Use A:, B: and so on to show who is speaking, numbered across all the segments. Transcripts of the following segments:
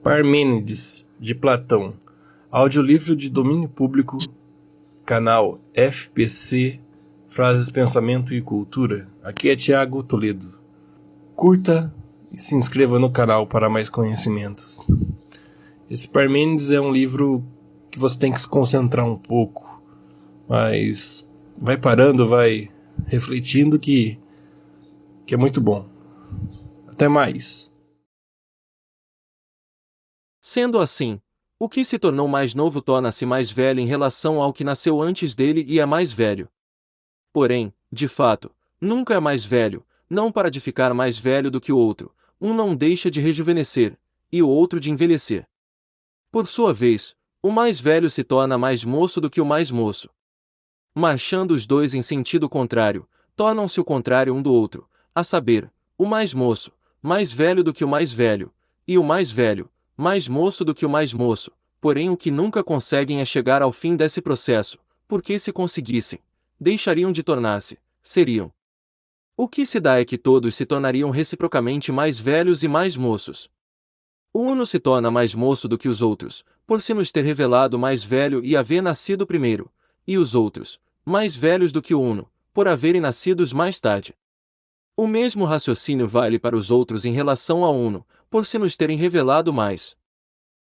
A: Parmênides, de Platão. Audiolivro de domínio público, canal FPC, Frases, Pensamento e Cultura. Aqui é Tiago Toledo. Curta e se inscreva no canal para mais conhecimentos. Esse Parmênides é um livro que você tem que se concentrar um pouco, mas vai parando, vai refletindo que é muito bom. Até mais.
B: Sendo assim, o que se tornou mais novo torna-se mais velho em relação ao que nasceu antes dele e é mais velho. Porém, de fato, nunca é mais velho, não para de ficar mais velho do que o outro, um não deixa de rejuvenescer, e o outro de envelhecer. Por sua vez, o mais velho se torna mais moço do que o mais moço. Marchando os dois em sentido contrário, tornam-se o contrário um do outro, a saber, o mais moço, mais velho do que o mais velho, e o mais velho, mais moço do que o mais moço, porém o que nunca conseguem é chegar ao fim desse processo, porque se conseguissem, deixariam de tornar-se, seriam. O que se dá é que todos se tornariam reciprocamente mais velhos e mais moços. O uno se torna mais moço do que os outros, por se nos ter revelado mais velho e haver nascido primeiro, e os outros, mais velhos do que o uno, por haverem nascidos mais tarde. O mesmo raciocínio vale para os outros em relação ao uno, por se nos terem revelado mais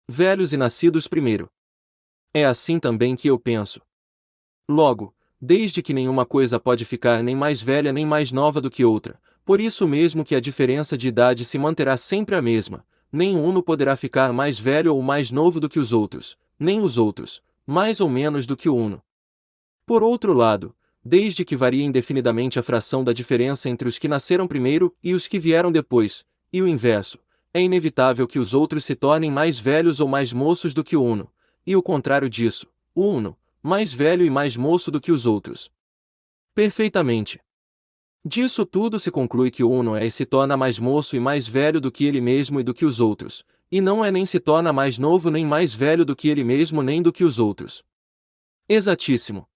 B: velhos e nascidos primeiro. É assim também que eu penso. Logo, desde que nenhuma coisa pode ficar nem mais velha nem mais nova do que outra, por isso mesmo que a diferença de idade se manterá sempre a mesma, nem o uno poderá ficar mais velho ou mais novo do que os outros, nem os outros, mais ou menos do que o uno. Por outro lado, desde que varia indefinidamente a fração da diferença entre os que nasceram primeiro e os que vieram depois, e o inverso, é inevitável que os outros se tornem mais velhos ou mais moços do que o uno, e o contrário disso, o uno, mais velho e mais moço do que os outros. Perfeitamente. Disso tudo se conclui que o uno é e se torna mais moço e mais velho do que ele mesmo e do que os outros, e não é nem se torna mais novo nem mais velho do que ele mesmo nem do que os outros. Exatíssimo.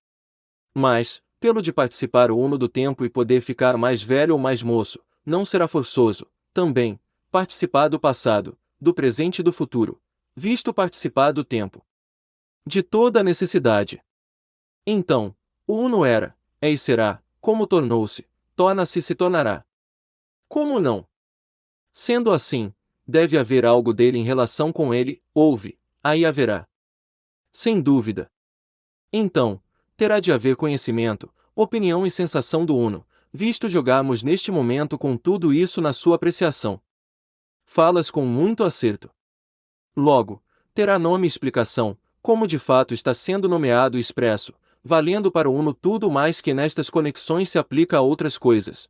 B: Mas, pelo de participar o uno do tempo e poder ficar mais velho ou mais moço, não será forçoso, também, participar do passado, do presente e do futuro, visto participar do tempo. De toda a necessidade. Então, o uno era, é e será, como tornou-se, torna-se e se tornará. Como não? Sendo assim, deve haver algo dele em relação com ele, houve, aí haverá. Sem dúvida. Então, terá de haver conhecimento, opinião e sensação do uno, visto jogarmos neste momento com tudo isso na sua apreciação. Falas com muito acerto. Logo, terá nome e explicação, como de fato está sendo nomeado e expresso, valendo para o uno tudo mais que nestas conexões se aplica a outras coisas.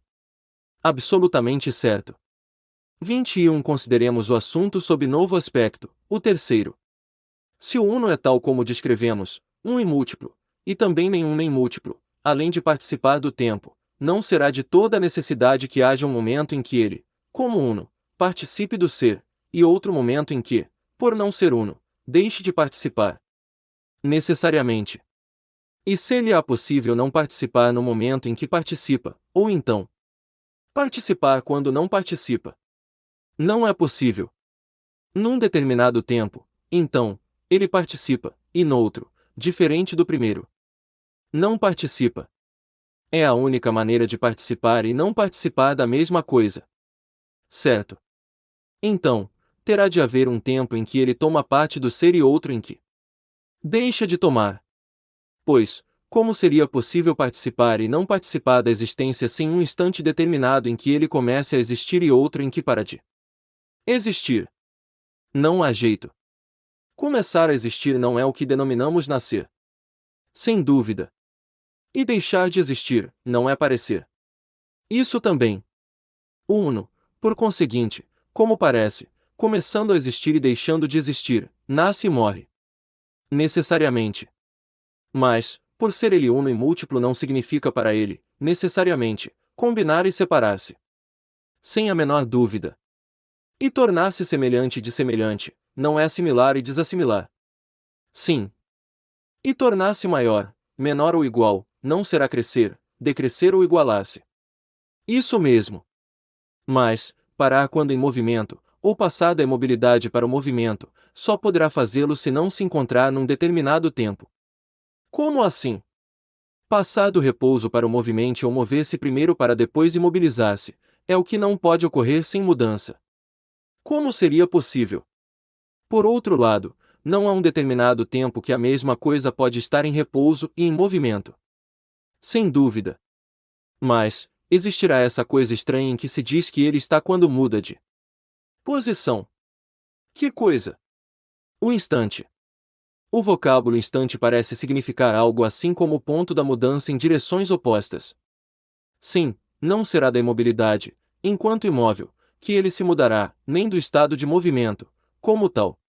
B: Absolutamente certo. 21. Consideremos o assunto sob novo aspecto, o terceiro. Se o uno é tal como descrevemos, um e múltiplo, e também nenhum nem múltiplo, além de participar do tempo, não será de toda a necessidade que haja um momento em que ele, como uno, participe do ser, e outro momento em que, por não ser uno, deixe de participar. Necessariamente. E ser-lhe-á possível não participar no momento em que participa, ou então participar quando não participa? Não é possível. Num determinado tempo, então, ele participa, e noutro, diferente do primeiro, não participa. É a única maneira de participar e não participar da mesma coisa. Certo. Então, terá de haver um tempo em que ele toma parte do ser e outro em que deixa de tomar. Pois, como seria possível participar e não participar da existência sem um instante determinado em que ele comece a existir e outro em que para de existir? Não há jeito. Começar a existir não é o que denominamos nascer. Sem dúvida. E deixar de existir, não é parecer. Isso também. O uno, por conseguinte, como parece, começando a existir e deixando de existir, nasce e morre. Necessariamente. Mas, por ser ele uno e múltiplo não significa para ele, necessariamente, combinar e separar-se. Sem a menor dúvida. E tornar-se semelhante de semelhante, não é assimilar e desassimilar. Sim. E tornar-se maior, menor ou igual, não será crescer, decrescer ou igualar-se. Isso mesmo. Mas, parar quando em movimento, ou passar da imobilidade para o movimento, só poderá fazê-lo se não se encontrar num determinado tempo. Como assim? Passar do repouso para o movimento ou mover-se primeiro para depois imobilizar-se, é o que não pode ocorrer sem mudança. Como seria possível? Por outro lado, não há um determinado tempo que a mesma coisa pode estar em repouso e em movimento. Sem dúvida. Mas, existirá essa coisa estranha em que se diz que ele está quando muda de posição. Que coisa? O instante. O vocábulo instante parece significar algo assim como o ponto da mudança em direções opostas. Sim, não será da imobilidade, enquanto imóvel, que ele se mudará, nem do estado de movimento, como tal.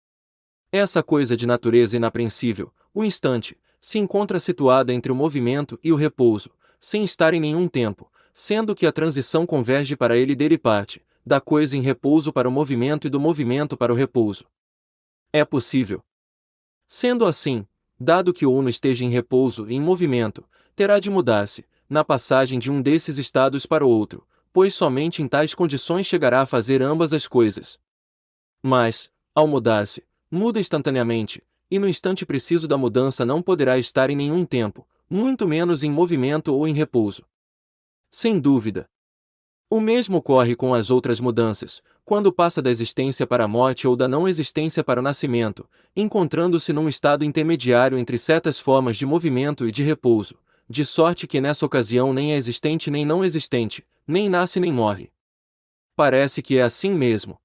B: Essa coisa de natureza inapreensível, o instante, se encontra situada entre o movimento e o repouso, sem estar em nenhum tempo, sendo que a transição converge para ele dele parte, da coisa em repouso para o movimento e do movimento para o repouso. É possível. Sendo assim, dado que o uno esteja em repouso e em movimento, terá de mudar-se, na passagem de um desses estados para o outro, pois somente em tais condições chegará a fazer ambas as coisas. Mas, ao mudar-se, muda instantaneamente, e no instante preciso da mudança não poderá estar em nenhum tempo, muito menos em movimento ou em repouso. Sem dúvida. O mesmo ocorre com as outras mudanças, quando passa da existência para a morte ou da não existência para o nascimento, encontrando-se num estado intermediário entre certas formas de movimento e de repouso, de sorte que nessa ocasião nem é existente nem não existente, nem nasce nem morre. Parece que é assim mesmo.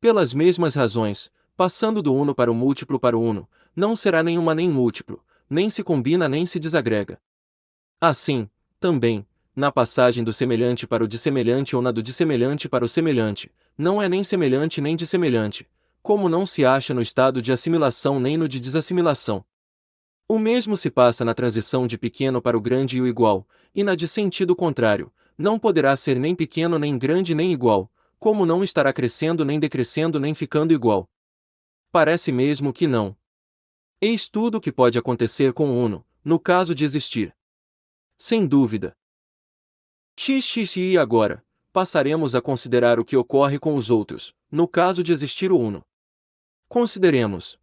B: Pelas mesmas razões, passando do uno para o uno, não será nenhuma nem múltiplo, nem se combina nem se desagrega. Assim, também, na passagem do semelhante para o dissemelhante ou na do dissemelhante para o semelhante, não é nem semelhante nem dissemelhante, como não se acha no estado de assimilação nem no de desassimilação. O mesmo se passa na transição de pequeno para o grande e o igual, e na de sentido contrário, não poderá ser nem pequeno nem grande nem igual, como não estará crescendo nem decrescendo nem ficando igual. Parece mesmo que não. Eis tudo o que pode acontecer com o uno, no caso de existir. Sem dúvida. E agora, passaremos a considerar o que ocorre com os outros, no caso de existir o uno. Consideremos.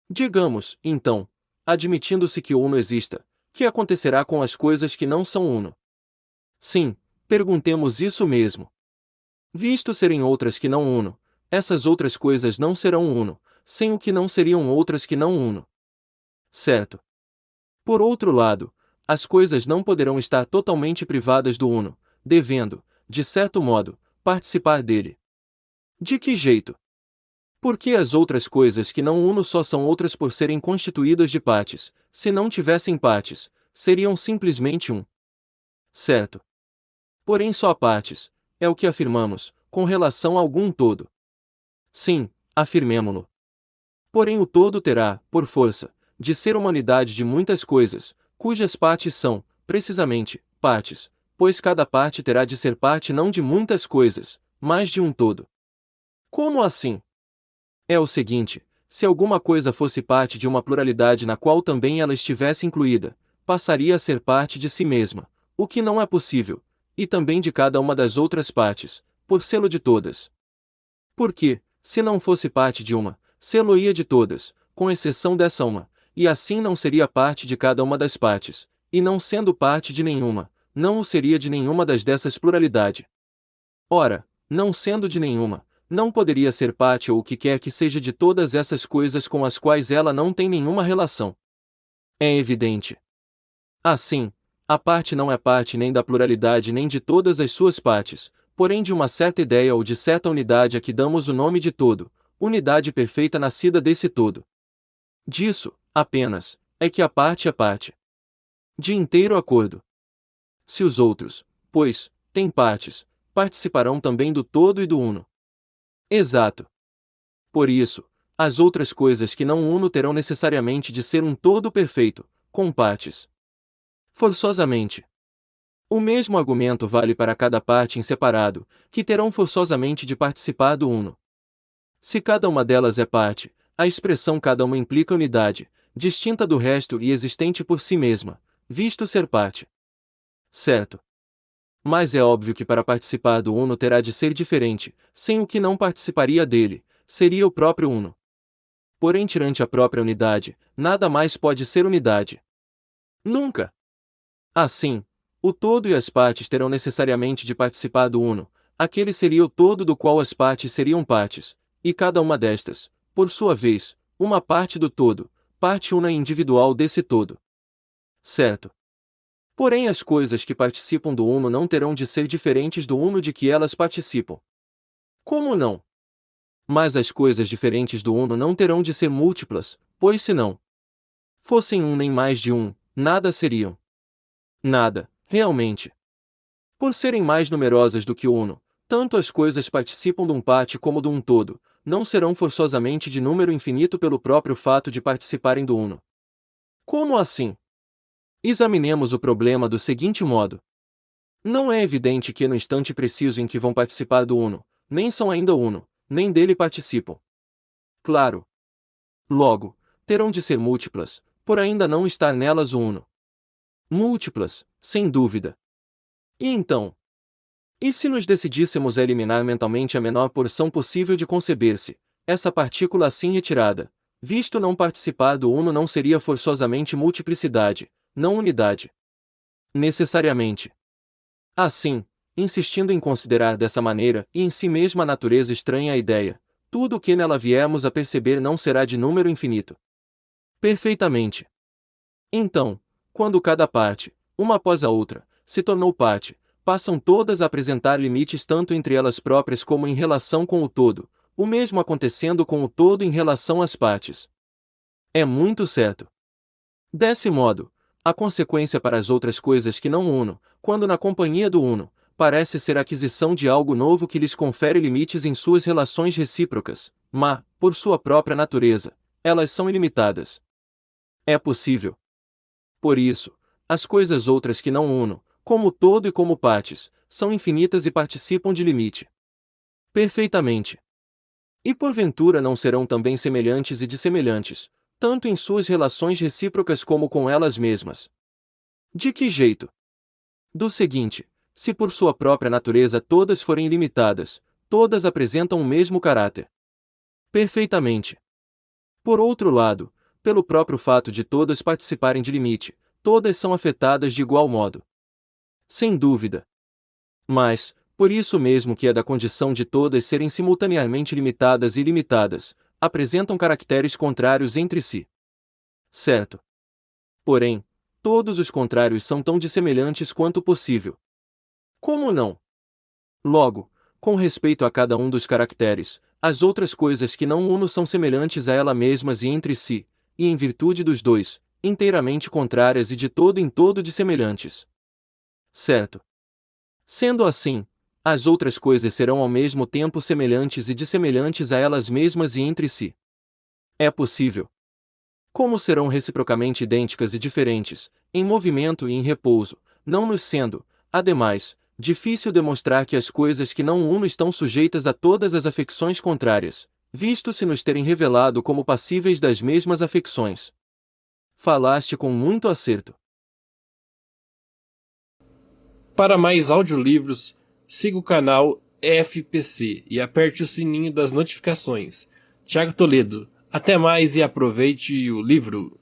B: Digamos, então, admitindo-se que o uno exista, que acontecerá com as coisas que não são uno? Sim, perguntemos isso mesmo. Visto serem outras que não uno, essas outras coisas não serão uno, sem o que não seriam outras que não uno. Certo. Por outro lado, as coisas não poderão estar totalmente privadas do uno, devendo, de certo modo, participar dele. De que jeito? Porque as outras coisas que não uno só são outras por serem constituídas de partes, se não tivessem partes, seriam simplesmente um. Certo. Porém só há partes, é o que afirmamos, com relação a algum todo. Sim, afirmemo-lo. Porém o todo terá, por força, de ser uma unidade de muitas coisas, cujas partes são, precisamente, partes, pois cada parte terá de ser parte não de muitas coisas, mas de um todo. Como assim? É o seguinte, se alguma coisa fosse parte de uma pluralidade na qual também ela estivesse incluída, passaria a ser parte de si mesma, o que não é possível, e também de cada uma das outras partes, por sê-lo de todas. Porque, se não fosse parte de uma, sê-lo-ia de todas, com exceção dessa uma, e assim não seria parte de cada uma das partes, e não sendo parte de nenhuma, não o seria de nenhuma das dessas pluralidade. Ora, não sendo de nenhuma, não poderia ser parte ou o que quer que seja de todas essas coisas com as quais ela não tem nenhuma relação. É evidente. Assim, a parte não é parte nem da pluralidade nem de todas as suas partes, porém de uma certa ideia ou de certa unidade a que damos o nome de todo, unidade perfeita nascida desse todo. Disso, apenas, é que a parte é parte. De inteiro acordo. Se os outros, pois, têm partes, participarão também do todo e do uno. Exato. Por isso, as outras coisas que não uno terão necessariamente de ser um todo perfeito, com partes. Forçosamente. O mesmo argumento vale para cada parte em separado, que terão forçosamente de participar do uno. Se cada uma delas é parte, a expressão cada uma implica unidade, distinta do resto e existente por si mesma, visto ser parte. Certo. Mas é óbvio que para participar do uno terá de ser diferente, sem o que não participaria dele, seria o próprio uno. Porém, tirante a própria unidade, nada mais pode ser unidade. Nunca. Assim, o todo e as partes terão necessariamente de participar do uno, aquele seria o todo do qual as partes seriam partes, e cada uma destas, por sua vez, uma parte do todo, parte una individual desse todo. Certo. Porém, as coisas que participam do uno não terão de ser diferentes do uno de que elas participam. Como não? Mas as coisas diferentes do uno não terão de ser múltiplas, pois se não fossem um nem mais de um, nada seriam. Nada, realmente. Por serem mais numerosas do que o uno, tanto as coisas participam de um parte como de um todo, não serão forçosamente de número infinito pelo próprio fato de participarem do uno. Como assim? Examinemos o problema do seguinte modo. Não é evidente que no instante preciso em que vão participar do uno, nem são ainda uno, nem dele participam. Claro. Logo, terão de ser múltiplas, por ainda não estar nelas o uno. Múltiplas, sem dúvida. E então? E se nos decidíssemos a eliminar mentalmente a menor porção possível de conceber-se, essa partícula assim retirada, visto não participar do uno não seria forçosamente multiplicidade, não unidade. Necessariamente. Assim, insistindo em considerar dessa maneira e em si mesma a natureza estranha à ideia, tudo o que nela viemos a perceber não será de número infinito. Perfeitamente. Então, quando cada parte, uma após a outra, se tornou parte, passam todas a apresentar limites tanto entre elas próprias como em relação com o todo, o mesmo acontecendo com o todo em relação às partes. É muito certo. Desse modo, a consequência para as outras coisas que não uno, quando na companhia do uno, parece ser a aquisição de algo novo que lhes confere limites em suas relações recíprocas, mas, por sua própria natureza, elas são ilimitadas. É possível. Por isso, as coisas outras que não uno, como todo e como partes, são infinitas e participam de limite. Perfeitamente. E porventura não serão também semelhantes e dissemelhantes, tanto em suas relações recíprocas como com elas mesmas. De que jeito? Do seguinte: se por sua própria natureza todas forem ilimitadas, todas apresentam o mesmo caráter. Perfeitamente. Por outro lado, pelo próprio fato de todas participarem de limite, todas são afetadas de igual modo. Sem dúvida. Mas, por isso mesmo que é da condição de todas serem simultaneamente limitadas e ilimitadas, apresentam caracteres contrários entre si. Certo. Porém, todos os contrários são tão dissemelhantes quanto possível. Como não? Logo, com respeito a cada um dos caracteres, as outras coisas que não uno são semelhantes a elas mesmas e entre si, e em virtude dos dois, inteiramente contrárias e de todo em todo dissemelhantes. Certo. Sendo assim, as outras coisas serão ao mesmo tempo semelhantes e dissemelhantes a elas mesmas e entre si. É possível. Como serão reciprocamente idênticas e diferentes, em movimento e em repouso, não nos sendo, ademais, difícil demonstrar que as coisas que não uno estão sujeitas a todas as afecções contrárias, visto-se nos terem revelado como passíveis das mesmas afecções. Falaste com muito acerto.
A: Para mais audiolivros, siga o canal FPC e aperte o sininho das notificações. Tiago Toledo, até mais e aproveite o livro.